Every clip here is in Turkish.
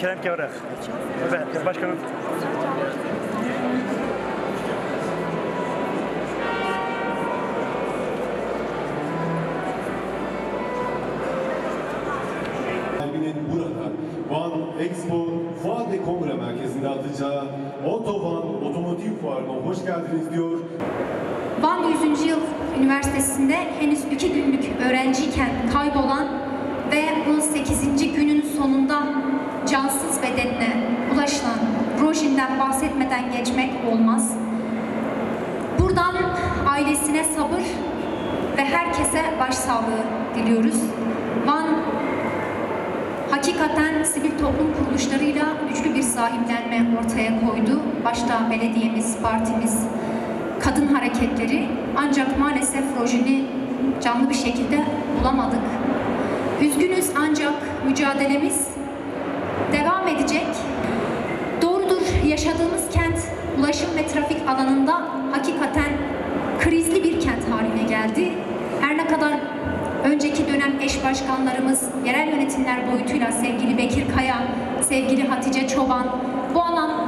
Kerem Kevrak. Evet, başkanım. Burada Van Expo Fuar ve Kongre Merkezi'nde atacağı Otovan Otomotiv Fuarı'na hoş geldiniz diyor. Van 100. Yıl Üniversitesi'nde henüz 2 günlük öğrenciyken kaybolan ve 18. günün sonunda cansız bedenine ulaşılan Rojin'den bahsetmeden geçmek olmaz. Buradan ailesine sabır ve herkese başsağlığı diliyoruz. Van hakikaten sivil toplum kuruluşlarıyla güçlü bir sahiplenme ortaya koydu. Başta belediyemiz, partimiz, kadın hareketleri, ancak maalesef Rojin'i canlı bir şekilde bulamadık. Üzgünüz ancak mücadelemiz devam edecek. Doğrudur, yaşadığımız kent ulaşım ve trafik alanında hakikaten krizli bir kent haline geldi. Her ne kadar önceki dönem eş başkanlarımız, yerel yönetimler boyutuyla sevgili Bekir Kaya, sevgili Hatice Çoban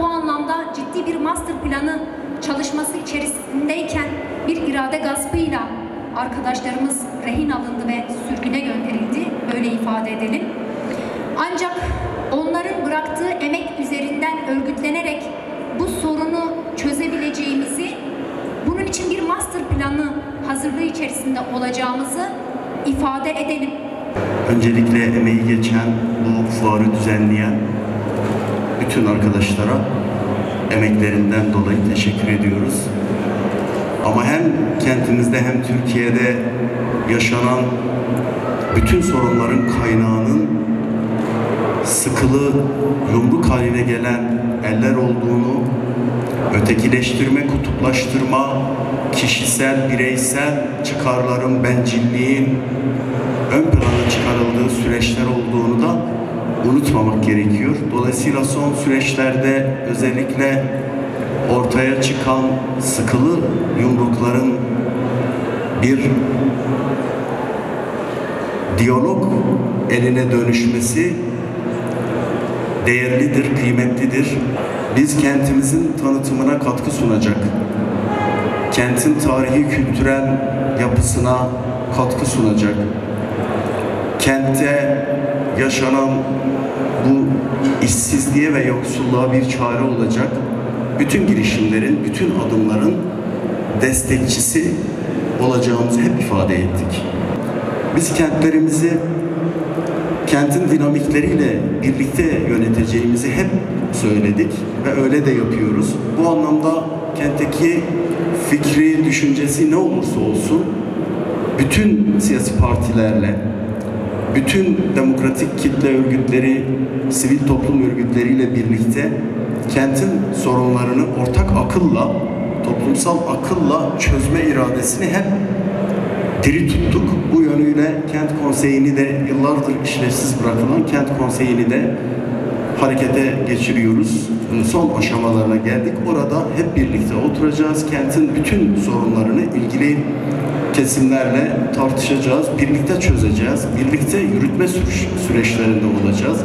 bu anlamda ciddi bir master planı çalışması içerisindeyken bir irade gaspıyla arkadaşlarımız rehin alındı ve sürgüne gönderildi, öyle ifade edelim. Ancak onların bıraktığı emek üzerinden örgütlenerek bu sorunu çözebileceğimizi, bunun için bir master planı hazırlığı içerisinde olacağımızı ifade edelim. Öncelikle emeği geçen, bu fuarı düzenleyen bütün arkadaşlara emeklerinden dolayı teşekkür ediyoruz. Ama hem kentimizde hem Türkiye'de yaşanan bütün sorunların kaynağının sıkılı, yumruk haline gelen eller olduğunu, ötekileştirme, kutuplaştırma, kişisel, bireysel çıkarların, bencilliğin ön plana çıkarıldığı süreçler olduğunu da unutmamak gerekiyor. Dolayısıyla son süreçlerde özellikle ortaya çıkan sıkılı yumrukların bir diyalog eline dönüşmesi değerlidir, kıymetlidir. Biz kentimizin tanıtımına katkı sunacak, kentin tarihi, kültürel yapısına katkı sunacak, kentte yaşanan bu işsizliğe ve yoksulluğa bir çare olacak bütün girişimlerin, bütün adımların destekçisi olacağımızı hep ifade ettik. Biz kentlerimizi kentin dinamikleriyle birlikte yöneteceğimizi hep söyledik ve öyle de yapıyoruz. Bu anlamda kentteki fikri, düşüncesi ne olursa olsun bütün siyasi partilerle, bütün demokratik kitle örgütleri, sivil toplum örgütleriyle birlikte kentin sorunlarını ortak akılla, toplumsal akılla çözme iradesini hep diri tuttuk. Bu yönüyle kent konseyini de, yıllardır işlevsiz bırakılan kent konseyini de harekete geçiriyoruz. Son aşamalarına geldik. Orada hep birlikte oturacağız. Kentin bütün sorunlarını ilgili kesimlerle tartışacağız, birlikte çözeceğiz, birlikte yürütme süreçlerinde olacağız.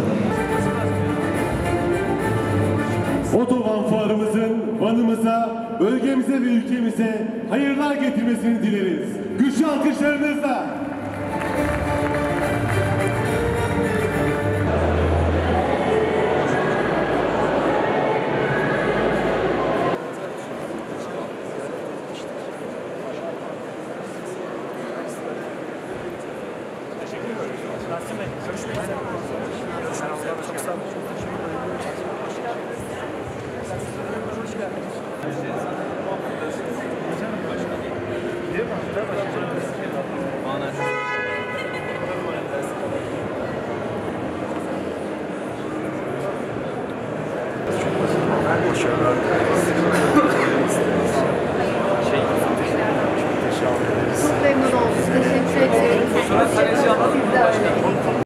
Otovan fuarımızın Van'ımıza, bölgemize ve ülkemize hayırlar getirmesini dileriz. Güçlü alkışlarınızla. Rasim Bey, görüşmek üzere. Çok sağ olun. Hoş geldiniz. Başarılar.